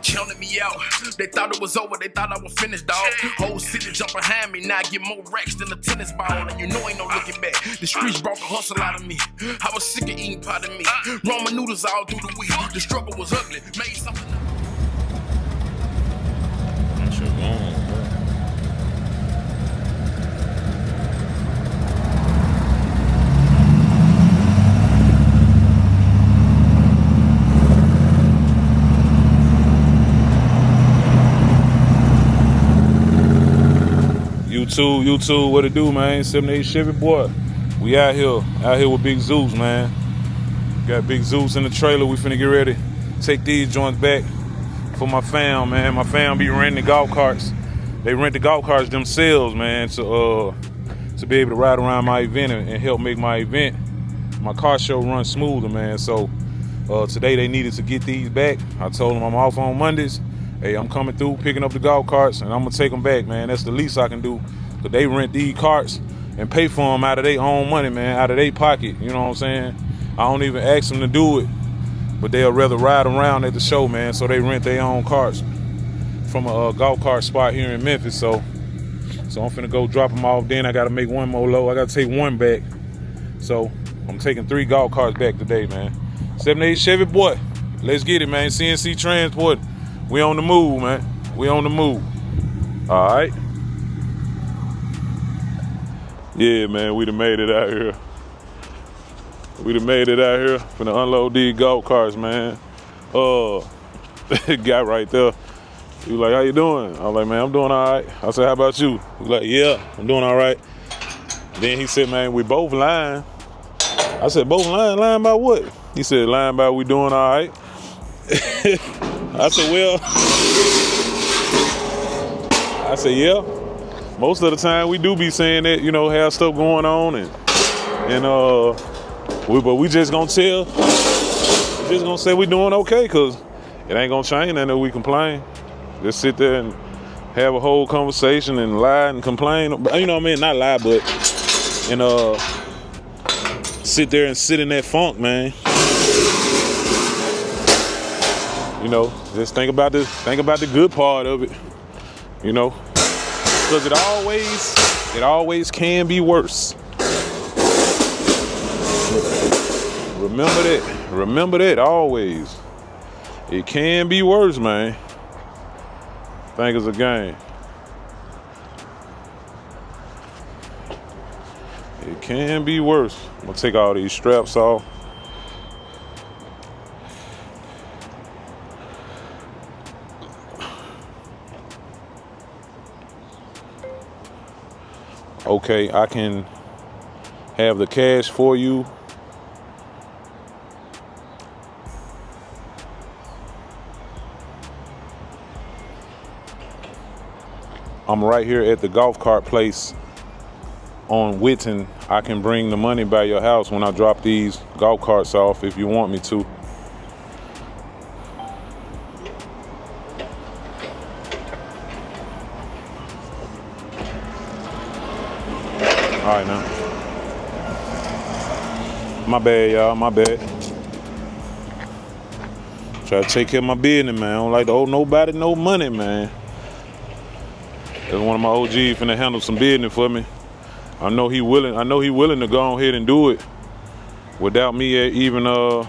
counted me out. They thought it was over, they thought I was finished, dog. Whole city jump behind me, now I get more racks than a tennis ball. And you know ain't no looking back. The streets brought the hustle out of me. I was sick of eating pot of meat. Ramen noodles all through the week. The struggle was ugly, made something. That shit long, bro. You too, what it do, man? 78 Chevy boy. We out here with Big Zeus, man. Got Big Zeus in the trailer. We finna get ready. Take these joints back for my fam, man. My fam be renting the golf carts. They rent the golf carts themselves, man, to be able to ride around my event and help make my event, my car show run smoother, man. So today they needed to get these back. I told them I'm off on Mondays. Hey, I'm coming through, picking up the golf carts, and I'm gonna take them back, man. That's the least I can do. Cause they rent these carts and pay for them out of their own money, man, out of their pocket. You know what I'm saying? I don't even ask them to do it, but they'll rather ride around at the show, man. So they rent their own carts from a golf cart spot here in Memphis. So I'm finna go drop them off. Then I gotta make one more load. I gotta take one back. So I'm taking 3 golf carts back today, man. 78 Chevy boy, let's get it, man. CNC Transport. We on the move, man. We on the move. All right. Yeah, man, we done made it out here. Finna unload these golf carts, man. Guy right there. He was like, how you doing? I was like, man, I'm doing all right. I said, how about you? He was like, yeah, I'm doing all right. Then he said, man, we both lying. I said, both lying? Lying about what? He said, lying about we doing all right. I said, well, yeah. Most of the time we do be saying that, you know, have stuff going on but we just gonna tell, just gonna say we doing okay, cause it ain't gonna change nothing if we complain. Just sit there and have a whole conversation and lie and complain. You know what I mean? Not lie, but sit there and sit in that funk, man. You know, just think about the good part of it, you know, because it always can be worse. Remember that always. It can be worse, man. Think it's a game. It can be worse. I'm gonna take all these straps off. Okay, I can have the cash for you. I'm right here at the golf cart place on Whitten. I can bring the money by your house when I drop these golf carts off if you want me to. All right, now. My bad, y'all, my bad. Try to take care of my business, man. I don't like to owe nobody no money, man. There's one of my OGs finna handle some business for me. I know he willing to go ahead and do it without me even, and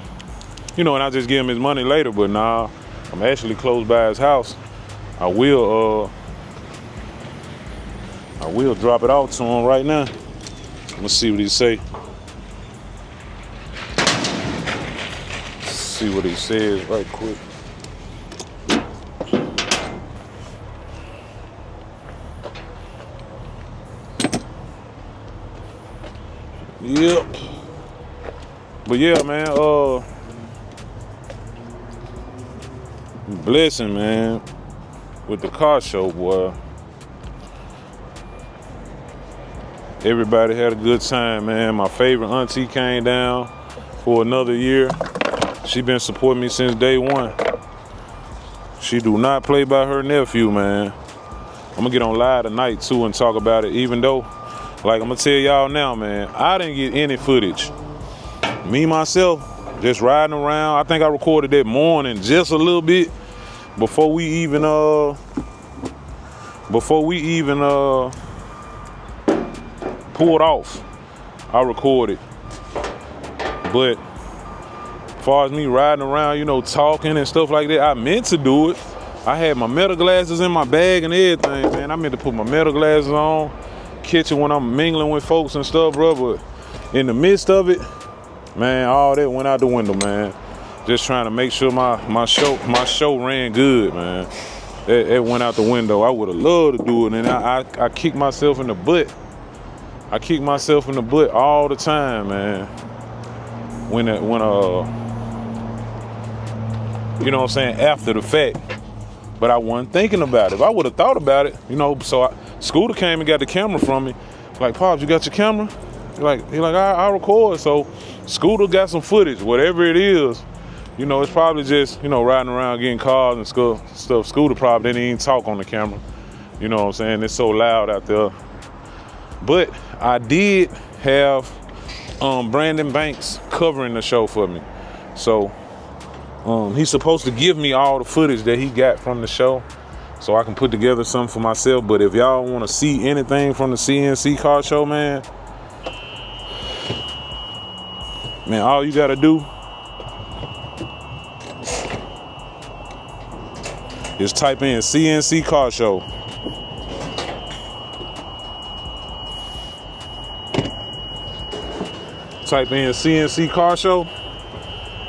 I just give him his money later. But nah, I'm actually close by his house. I will drop it off to him right now. Let's see what he say. See what he says right quick. Yep. But yeah, man, blessing, man, with the car show, boy. Everybody had a good time, man. My favorite auntie came down for another year. She been supporting me since day one. She do not play by her nephew, man. I'm gonna get on live tonight too and talk about it, even though, like I'm gonna tell y'all now, man, I didn't get any footage. Me, myself, just riding around. I think I recorded that morning just a little bit. before we even pulled off, I recorded. But as far as me riding around, you know, talking and stuff like that, I meant to do it. I had my metal glasses in my bag and everything, man. I meant to put my metal glasses on, catch it when I'm mingling with folks and stuff, bro. But in the midst of it, man, all that went out the window, man. Just trying to make sure my show ran good, man. It went out the window. I would have loved to do it, and I kick myself in the butt. I kick myself in the butt all the time, man. When you know what I'm saying, after the fact. But I wasn't thinking about it. If I would have thought about it, you know, so Scooter came and got the camera from me. Like, Pops, you got your camera? He like, I record. So Scooter got some footage, whatever it is. You know, it's probably just, you know, riding around getting cars and stuff. Scooter probably didn't even talk on the camera. You know what I'm saying? It's so loud out there. But I did have Brandon Banks covering the show for me. So he's supposed to give me all the footage that he got from the show so I can put together something for myself. But if y'all want to see anything from the CNC car show, man, all you got to do is type in CNC Carshow. Type in CNC Carshow,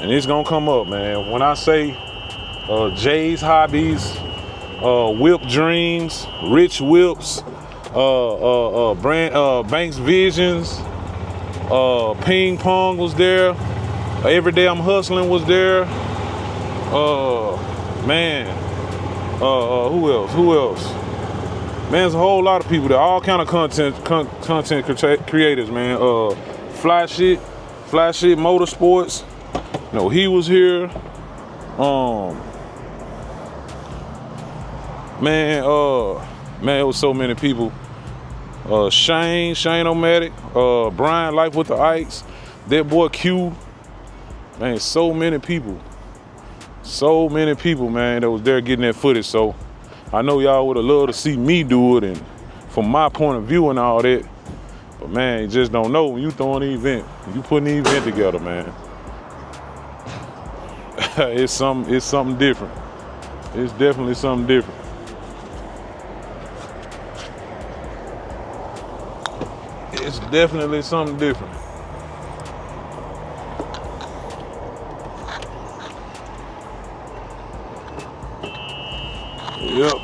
and it's gonna come up, man. When I say Jay's Hobbies, Whip Dreams, Rich Whips, Banks Visions, Ping Pong was there. Every Day I'm Hustling was there. Who else? Man, there's a whole lot of people there. All kind of content creators, man. Fly Shit Motorsports. You know, he was here. It was so many people. Shane O'Matic, Brian Life with the Ikes, that boy Q. Man, so many people, man, that was there getting that footage. So I know y'all would have loved to see me do it, and from my point of view and all that. But man, you just don't know when you throwing the event, you putting the event together, man. It's something different. It's definitely something different. It's definitely something different. Yep.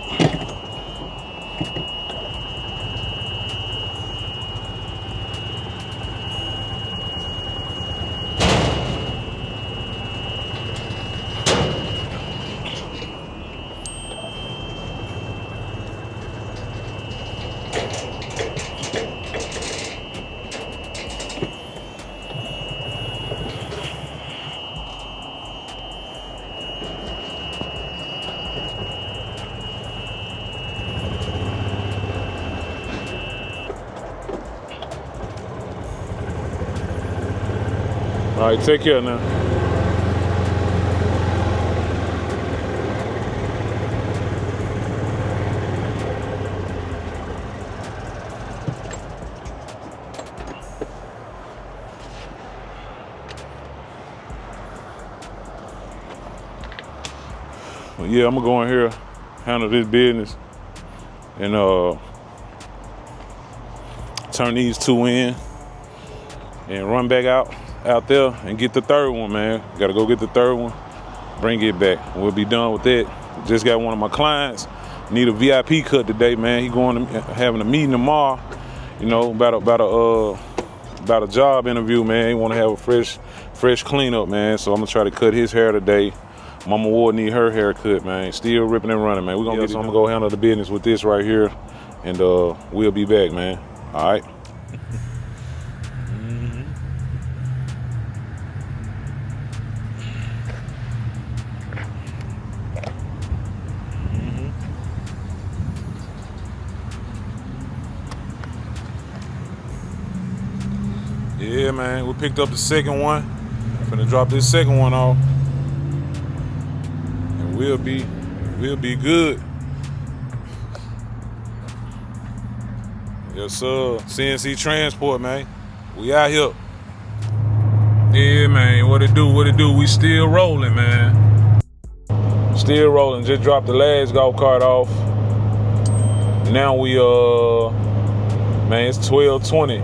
All right, take care now. Well, yeah, I'm gonna go in here, handle this business, and turn these two in and run back out there and get the third one, man. Gotta go get the third one, bring it back. We'll be done with that. Just got one of my clients need a VIP cut today, man. He going to having a meeting tomorrow, you know, about a job interview, man. He want to have a fresh cleanup, man. So I'm gonna try to cut his hair today. Mama Ward need her haircut, man. Still ripping and running, man. I'm gonna go handle the business with this right here, and we'll be back, man. All right. Yeah, man, we picked up the second one. I'm finna drop this second one off, and we'll be We'll be good. Yes, sir. CNC Transport, man. We out here. Yeah, man. What it do? What it do? We still rolling, man. Still rolling. Just dropped the last golf cart off. Now we man, it's 12:20.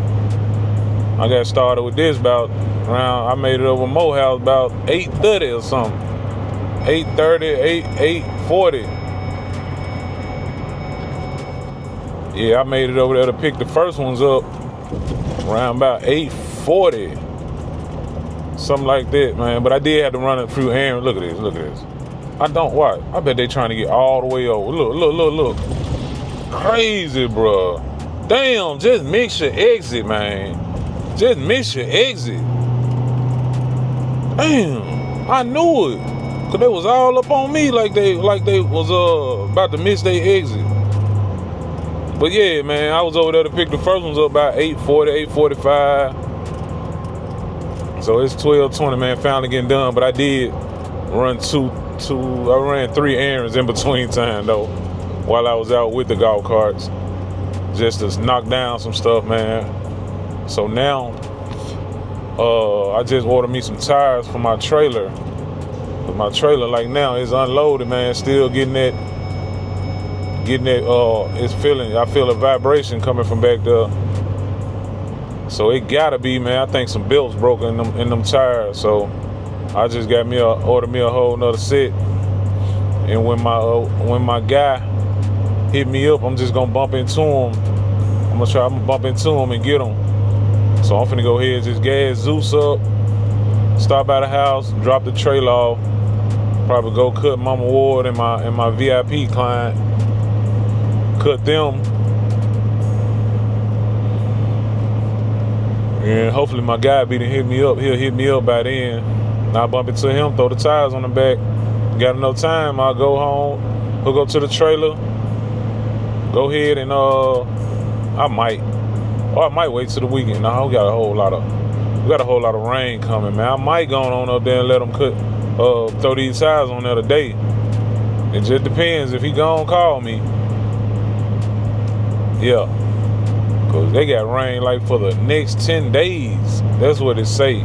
I got started with this about around. I made it over Morehouse about 8:30 or something. 8:30, 8:40. Yeah, I made it over there to pick the first ones up around about 8:40. Something like that, man. But I did have to run a few errands. Look at this, look at this. I don't watch. I bet they trying to get all the way over. Look, look, look, look. Crazy, bro. Damn, just mix your exit, man. Just miss your exit. Damn, I knew it. Cause they was all up on me like they was about to miss their exit. But yeah, man, I was over there to pick the first ones up about 8:40, 8:45. So it's 12:20, man. Finally getting done. But I did run I ran 3 errands in between time though, while I was out with the golf carts, just to knock down some stuff, man. So now, I just ordered me some tires for my trailer. My trailer, like now, is unloaded, man. Still getting that. It's feeling. I feel a vibration coming from back there. So it gotta be, man. I think some belts broken in them tires. So I just ordered me a whole nother set. And when my guy hit me up, I'm just gonna bump into him. I'm gonna bump into him and get him. So I'm finna go ahead and just gas Zeus up, stop by the house, drop the trailer off, probably go cut Mama Ward and my VIP client, cut them, and hopefully my guy be to hit me up. He'll hit me up by then. And I'll bump into him, throw the tires on the back. Got enough time, I'll go home, hook up to the trailer, go ahead and I might wait till the weekend. Nah, we got a whole lot of rain coming, man. I might go on up there and let them throw these tires on there today. It just depends. If he gonna call me, yeah, cause they got rain like for the next 10 days. That's what it say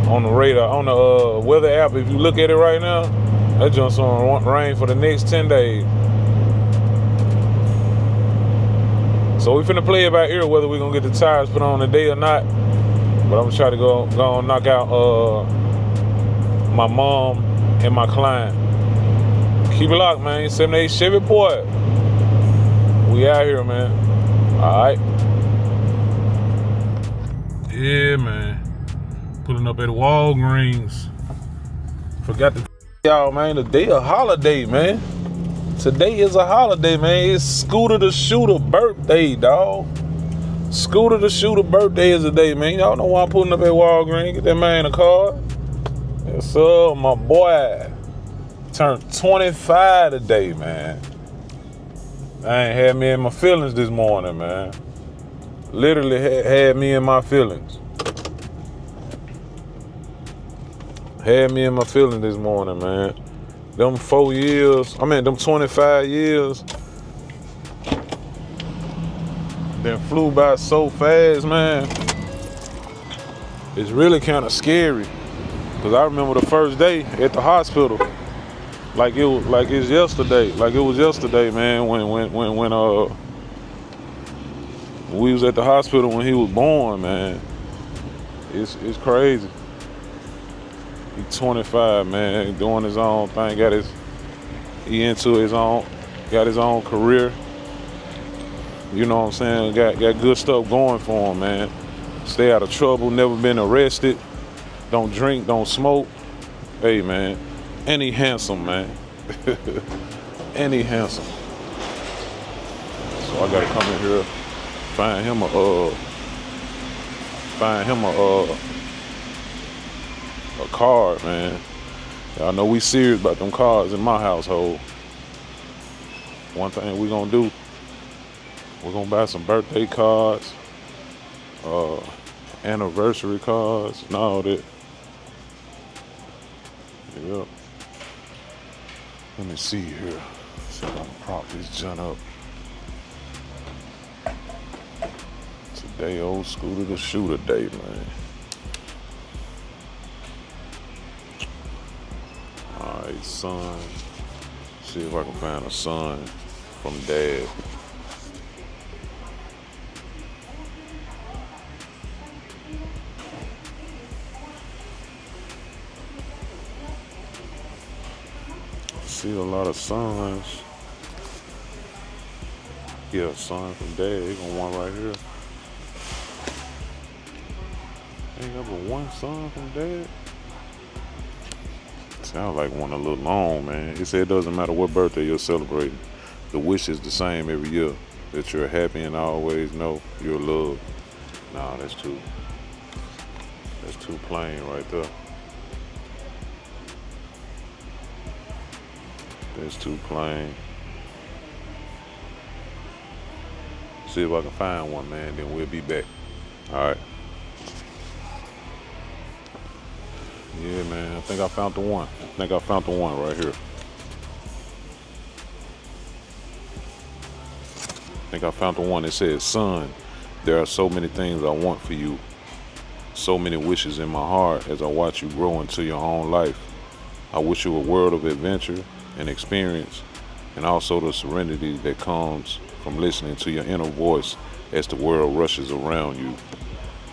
on the radar, on the weather app. If you look at it right now, that just on rain for the next 10 days. So we finna play it by ear whether we gonna get the tires put on today or not. But I'm gonna try to go and knock out my mom and my client. Keep it locked, man. 78 Chevy boy. We out here, man. Alright. Yeah, man. Pulling up at Walgreens. Forgot to y'all, man. Today a holiday, man. Today is a holiday, man. It's Scooter the Shooter birthday, dawg. Scooter the Shooter birthday is the day, man. Y'all know why I'm pulling up at Walgreens. Get that man a card. Yes, sir. My boy turned 25 today, man. I ain't had me in my feelings this morning, man. Literally had me in my feelings. Had me in my feelings this morning, man. Them 25 years, then flew by so fast, man. It's really kind of scary. Cause I remember the first day at the hospital, like it was yesterday, man. When we was at the hospital when he was born, man. It's crazy. He's 25, man. He doing his own thing. Got his own career. You know what I'm saying? Got good stuff going for him, man. Stay out of trouble. Never been arrested. Don't drink. Don't smoke. Hey, man. And he handsome, man. And he handsome. So I gotta come in here, find him a card, man. Y'all know we serious about them cards in my household. One thing we gonna do, we're gonna buy some birthday cards, anniversary cards, and all that. Yep. Let me see here. See if I can prop this junk up. Today, old scooter to shooter day, man. Alright, son. See if I can find a son from dad. See a lot of sons. Yeah, son from dad. He got one right here. Ain't got but one son from dad. Sounds like one a little long, man. It said it doesn't matter what birthday you're celebrating. The wish is the same every year. That you're happy and always know you're loved. Nah, that's too plain right there. That's too plain. See if I can find one, man, then we'll be back. Alright. Yeah, man, I think I found the one. Right here. I think I found the one that says, son, there are so many things I want for you. So many wishes in my heart as I watch you grow into your own life. I wish you a world of adventure and experience, and also the serenity that comes from listening to your inner voice as the world rushes around you.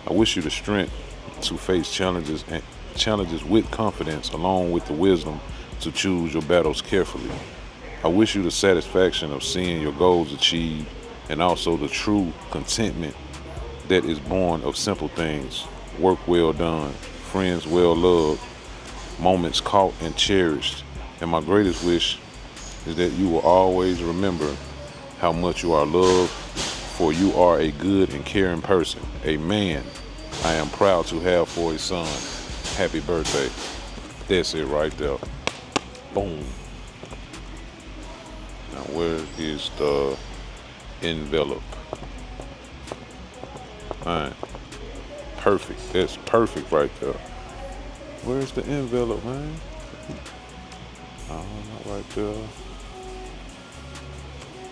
I wish you the strength to face challenges with confidence, along with the wisdom to choose your battles carefully. I wish you the satisfaction of seeing your goals achieved, and also the true contentment that is born of simple things. Work well done, friends well loved, moments caught and cherished. And my greatest wish is that you will always remember how much you are loved, for you are a good and caring person, a man I am proud to have for a son. Happy birthday. That's it right there. Boom. Now where is the envelope? Alright. Perfect. That's perfect right there. Where's the envelope, man? Oh, not right there.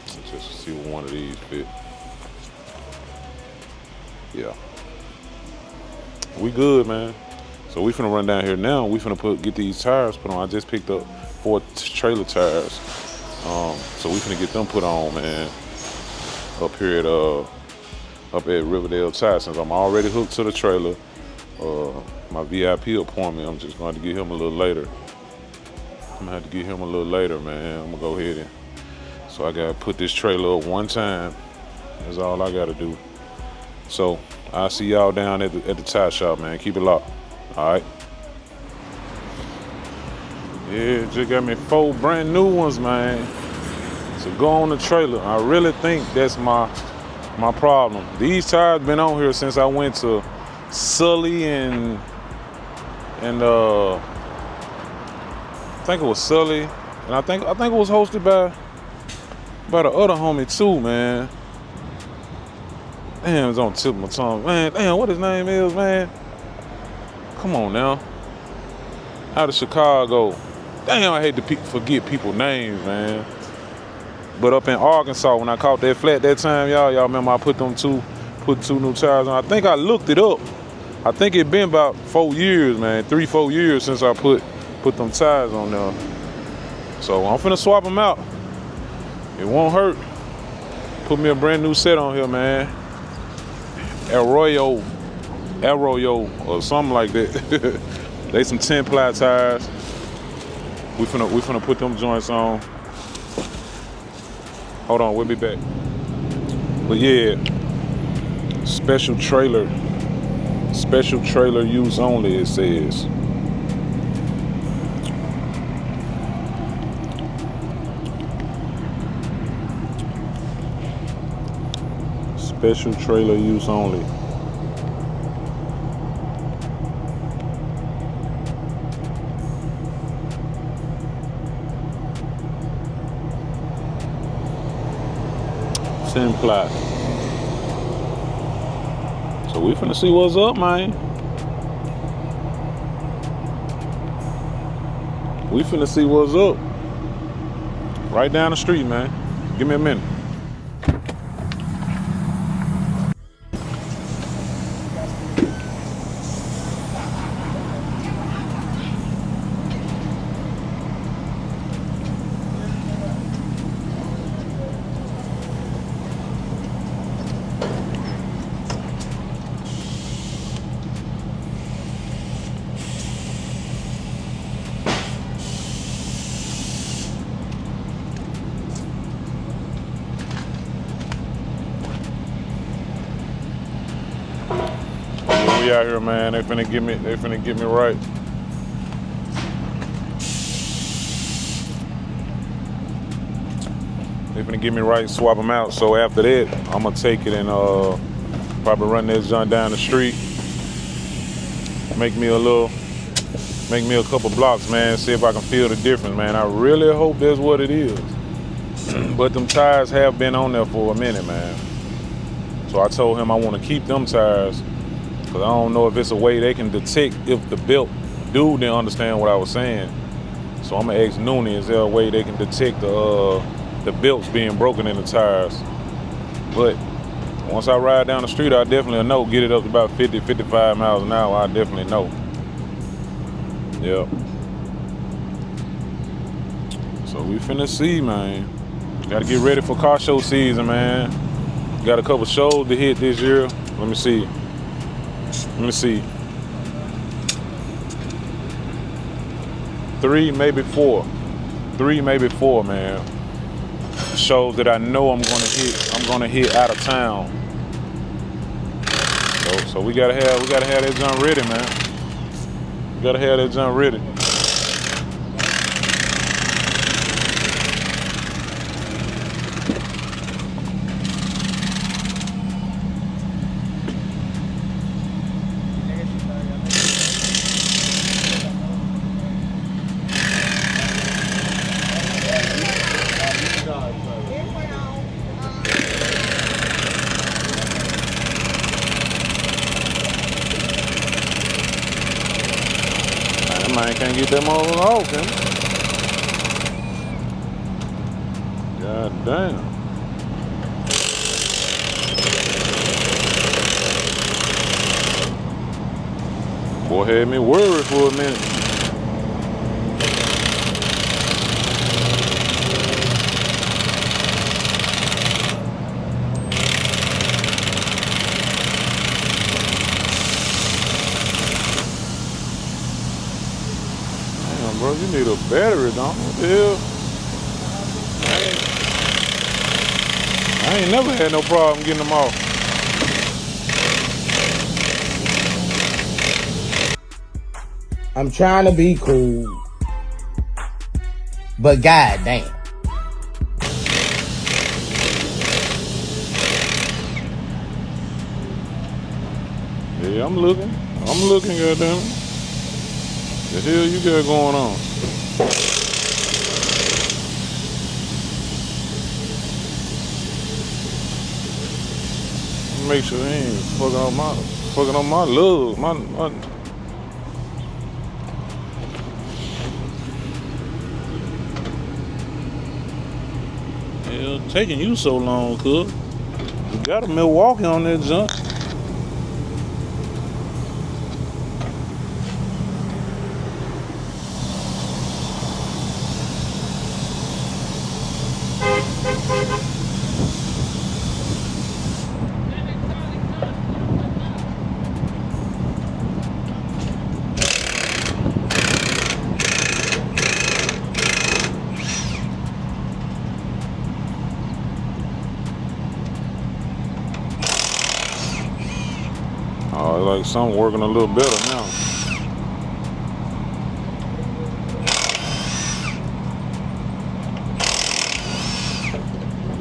Let's just see what one of these fit. Yeah. We good, man. So we finna run down here now. We finna get these tires put on. I just picked up 4 trailer tires. So we finna get them put on, man. Up here at Riverdale Tire. Since I'm already hooked to the trailer, my VIP appointment, I'm just going to get him a little later. Man. I'm gonna go ahead and, so I gotta put this trailer up one time. That's all I gotta do. So I'll see y'all down at the tire shop, man. Keep it locked. All right. Yeah, just got me 4 brand new ones, man. So go on the trailer. I really think that's my problem. These tires been on here since I went to Sully and I think it was Sully, and I think it was hosted by the other homie too, man. Damn, it's on the tip of my tongue, man. Damn, what his name is, man? Come on now. Out of Chicago. Damn, I hate to forget people's names, man. But up in Arkansas, when I caught that flat that time, y'all remember I put two new tires on. I think I looked it up. I think it been about 4 years, man. 3-4 years since I put them tires on there. So I'm finna swap them out. It won't hurt. Put me a brand new set on here, man. Arroyo or something like that. They some 10-ply tires. We finna put them joints on. Hold on, we'll be back. But yeah, special trailer use only, it says. Special trailer use only. Ply. So we finna see what's up, man. We finna see what's up. Right down the street, man. Give me a minute. We out here, man. They finna get me right. They finna get me right, swap them out. So after that, I'm gonna take it and probably run this junk down the street. Make me a couple blocks, man. See if I can feel the difference, man. I really hope that's what it is. But them tires have been on there for a minute, man. So I told him I want to keep them tires. Cause I don't know if it's a way they can detect if the belt, dude didn't understand what I was saying. So I'm gonna ask Noonie, is there a way they can detect the belts being broken in the tires? But once I ride down the street, I definitely know, get it up to about 50, 55 miles an hour, I definitely know. Yep. So we finna see, man. Gotta get ready for car show season, man. Got a couple shows to hit this year. Let me see. 3, maybe 4. 3, maybe 4, man. Shows that I know I'm gonna hit out of town. So we gotta have that junk ready, man. We gotta have that junk ready. Man, can't get them all off, man. God damn. Boy had me worried for a minute. Bro, you need a battery, don't you? What the hell? I ain't never had no problem getting them off. I'm trying to be cool, but goddamn. Yeah, I'm looking, goddamn. The hell you got going on? Make sure he ain't fucking on my love, my. Hell, taking you so long, cuz. You got a Milwaukee on that junk. Oh, like something working a little better now.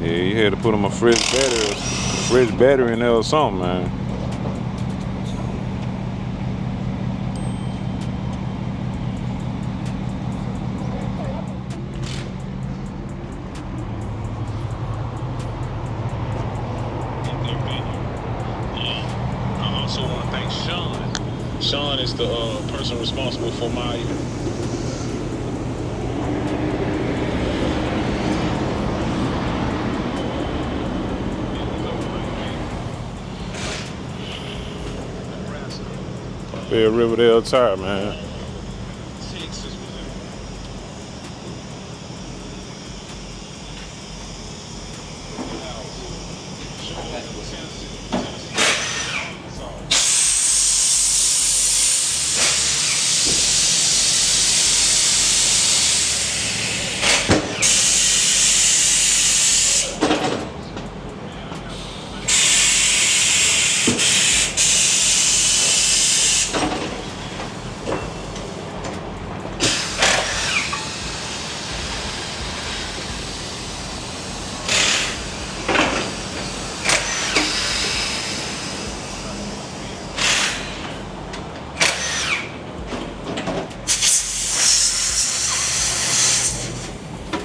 Yeah, you had to put him a fresh battery in there or something, man. I also want to thank Sean. Sean is the person responsible for my Fair Riverdale tire, man.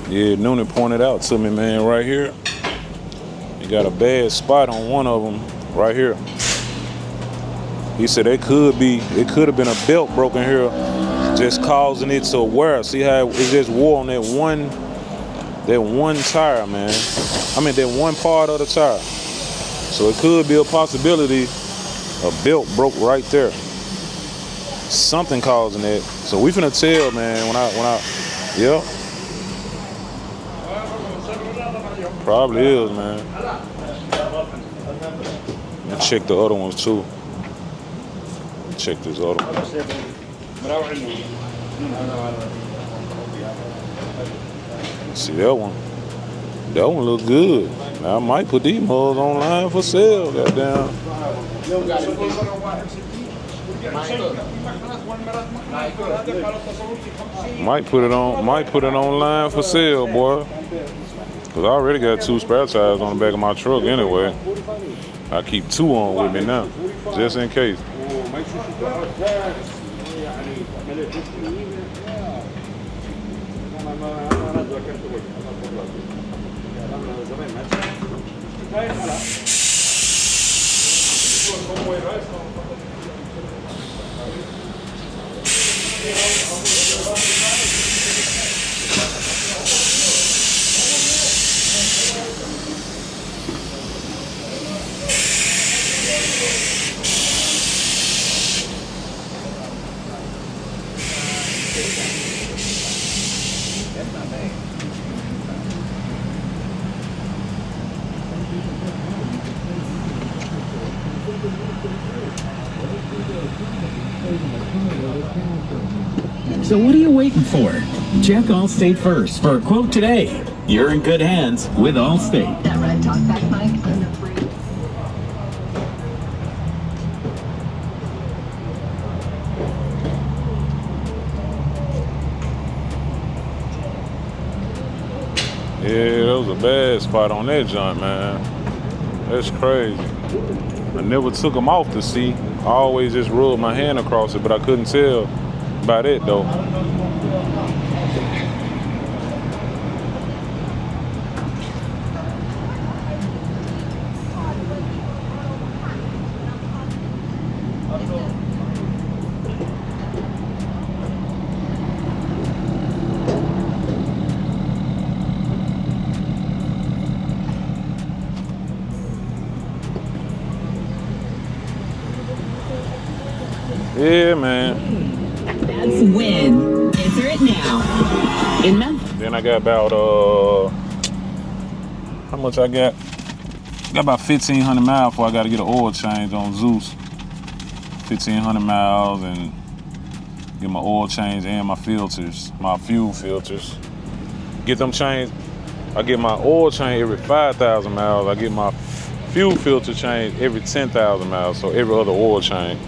Yeah, Noonan pointed out to me, man, right here. You got a bad spot on one of them, right here. He said it could have been a belt broken here, just causing it to wear. See how it just wore on that one tire, man. I mean, that one part of the tire. So it could be a possibility a belt broke right there. Something causing that. So we finna tell, man, when I, yeah. Probably is, man. Let's check the other ones too. Check this other one. See that one? That one look good. Now, I might put these mugs online for sale. Goddamn. Might put it online for sale, boy. Cause I already got 2 spare tires on the back of my truck anyway. I keep 2 on with me now, just in case. So what are you waiting for? Check Allstate first for a quote today. You're in good hands with Allstate. That red talkback mic and the free. Yeah, that was a bad spot on that joint, man. That's crazy. I never took them off to see. I always just rubbed my hand across it, but I couldn't tell by that though. Yeah, man. That's win. Answer it now. In Memphis. Then I got about how much I got? Got about 1,500 miles before I got to get an oil change on Zeus. 1,500 miles and get my oil change and my filters, my fuel filters. Get them changed. I get my oil change every 5,000 miles. I get my fuel filter change every 10,000 miles. So every other oil change.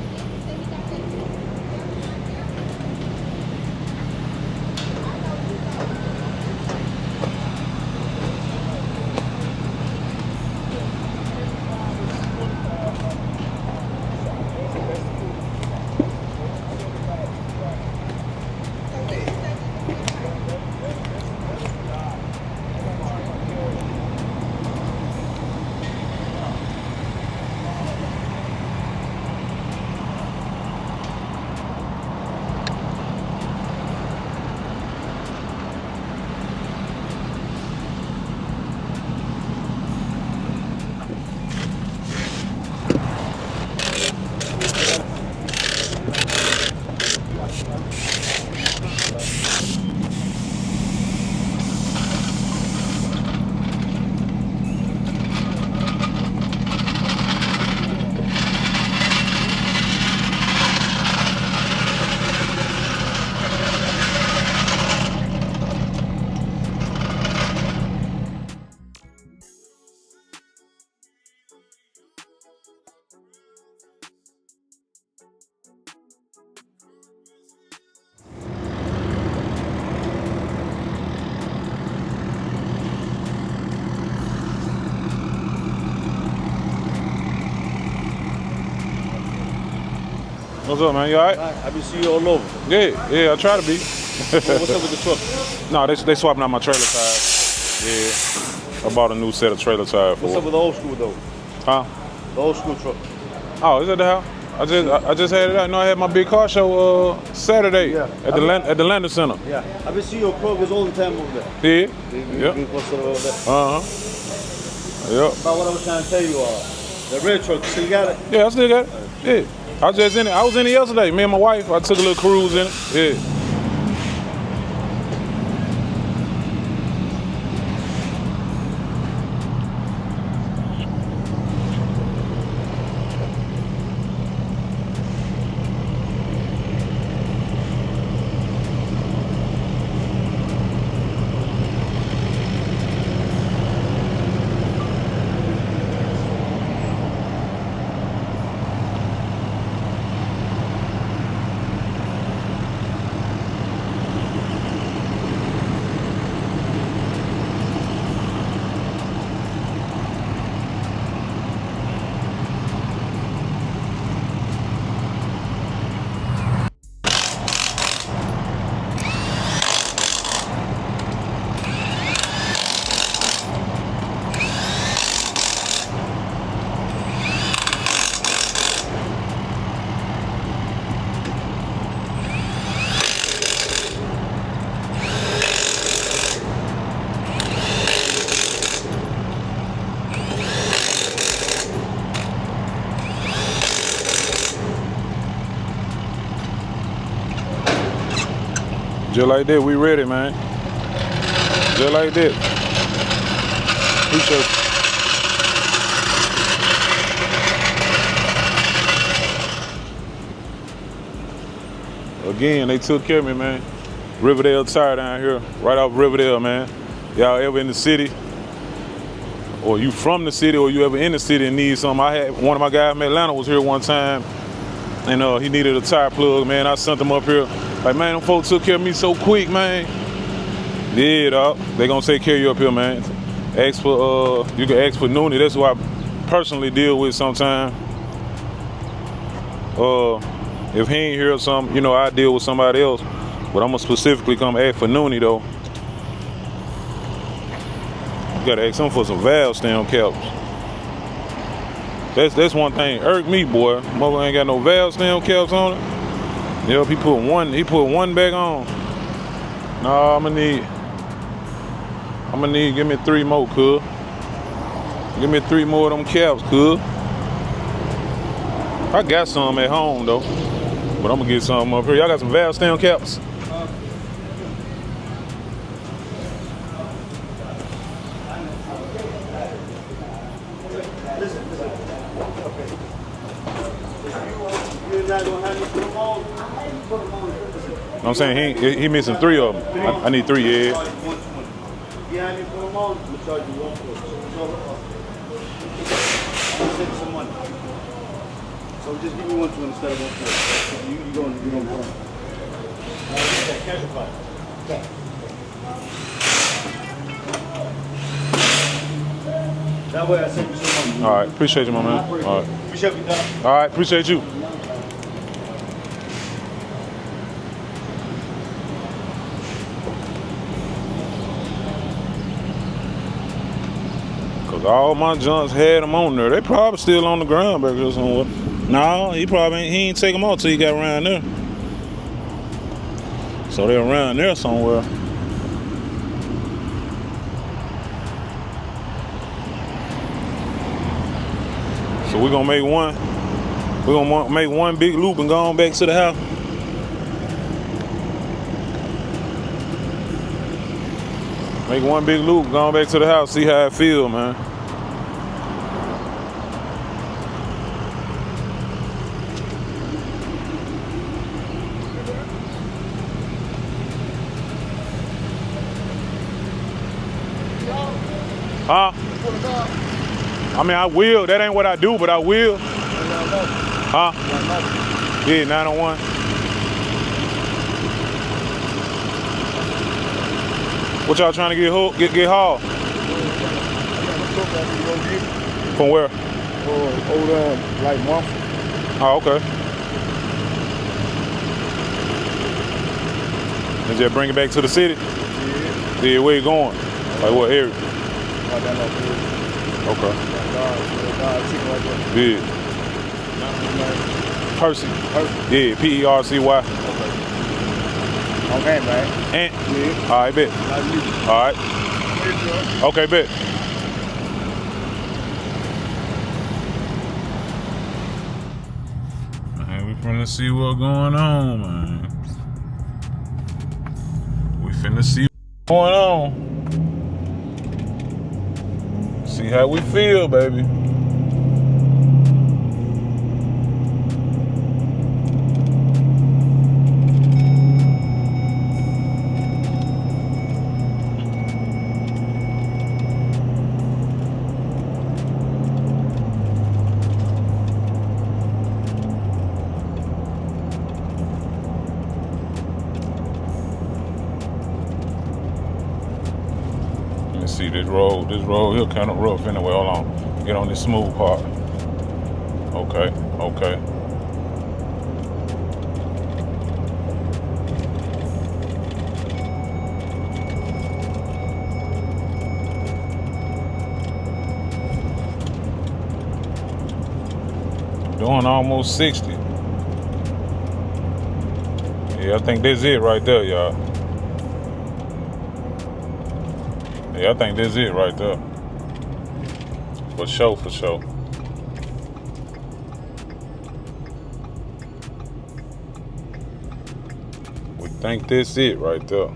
What's up, man? You all right? I be seeing you all over. Yeah, I try to be. What's up with the truck? No, they swapping out my trailer tires. Yeah, I bought a new set of trailer tires for What's it. up with the old school though? Huh? The old school truck. Oh, is that the house? I just had it out. No, I had my big car show Saturday at the Landing Center. Yeah, I been seeing your progress all the time over there. Yeah. Yep. Yep. About what I was trying to tell you, the red truck, you still got it? Yeah, I still got it. Yeah. I was just in it. I was in it yesterday. Me and my wife. I took a little cruise in it. Yeah. Just like that, we ready, man. Just like that. Appreciate you. Again, they took care of me, man. Riverdale Tire down here, right off Riverdale, man. Y'all ever in the city, or you from the city, or you ever in the city and need something? I had one of my guys from Atlanta was here one time, and he needed a tire plug, man. I sent him up here. Like, man, them folks took care of me so quick, man. Yeah, dog. They gonna take care of you up here, man. Ask for, you can ask for Noonie. That's who I personally deal with sometimes. If he ain't here or something, I deal with somebody else. But I'm gonna specifically come ask for Noonie, though. You gotta ask him for some valve stem caps. That's one thing irked me, boy. Mother ain't got no valve stem caps on it. Yep, he put one back on. No, I'm gonna need, give me 3 more, cuz. Give me 3 more of them caps, cuz. I got some at home, though. But I'm gonna get some up here. Y'all got some valve stem caps? I'm saying he missing 3 of them. I need 3, yeah. Yeah, I need to put them on. I'm charge you one for it. I'm gonna save some money. So just give me 1 for instead of 1 for it. You're going to put them. Cash or card? Okay. That way I save you some money. All right, appreciate you, my man. All right. Appreciate you, Doc. All right, appreciate you. All my junks had them on there. They probably still on the ground back there somewhere. No, he ain't take them off till he got around there. So they're around there somewhere. So we're gonna make one. We're gonna make one big loop and go on back to the house. Make one big loop, go on back to the house, see how it feel, man. Huh? I mean, I will. That ain't what I do, but I will. Huh? Yeah, 901. What y'all trying to get hauled? From where? Over like Mumford. Oh, okay. And just bring it back to the city? Yeah, where you going? Like what area? Okay. Yeah. Percy. Yeah, P-E-R-C-Y. Okay, man. And? Yeah. All right, bet. All right. Okay, bet. Man, we finna see what's going on, man. We finna see what's going on. See how we feel, baby. See this road here kind of rough anyway. Hold on, get on this smooth part. Okay. Doing almost 60. Yeah, I think that's it right there, y'all. Yeah, I think that's it right there. For sure. We think that's it right there.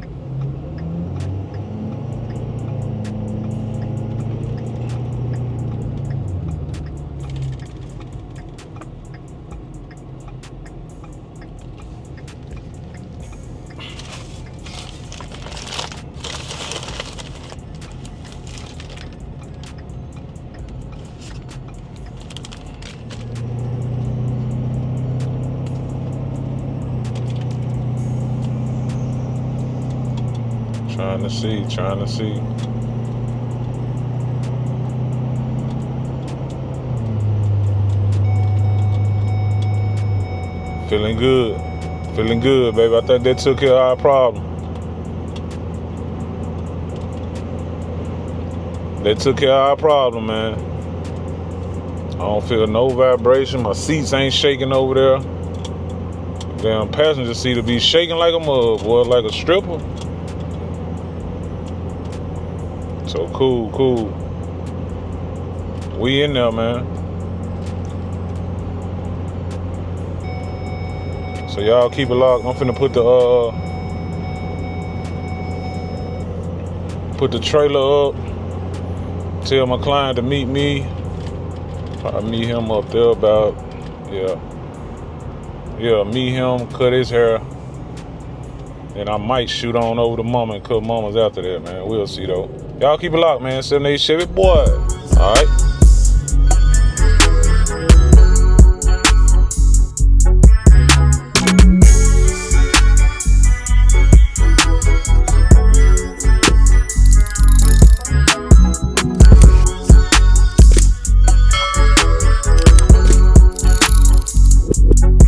Trying to see. Feeling good, baby. I think that took care of our problem. Man. I don't feel no vibration. My seats ain't shaking over there. Damn passenger seat will be shaking like a mug, boy, like a stripper. So cool. We in there, man. So y'all keep it locked. I'm finna put the trailer up. Tell my client to meet me. Probably meet him up there about, meet him, cut his hair. Then I might shoot on over to mama and cut mamas after that, man. We'll see though. Y'all keep it locked, man. 78 Chevy, boy. All right.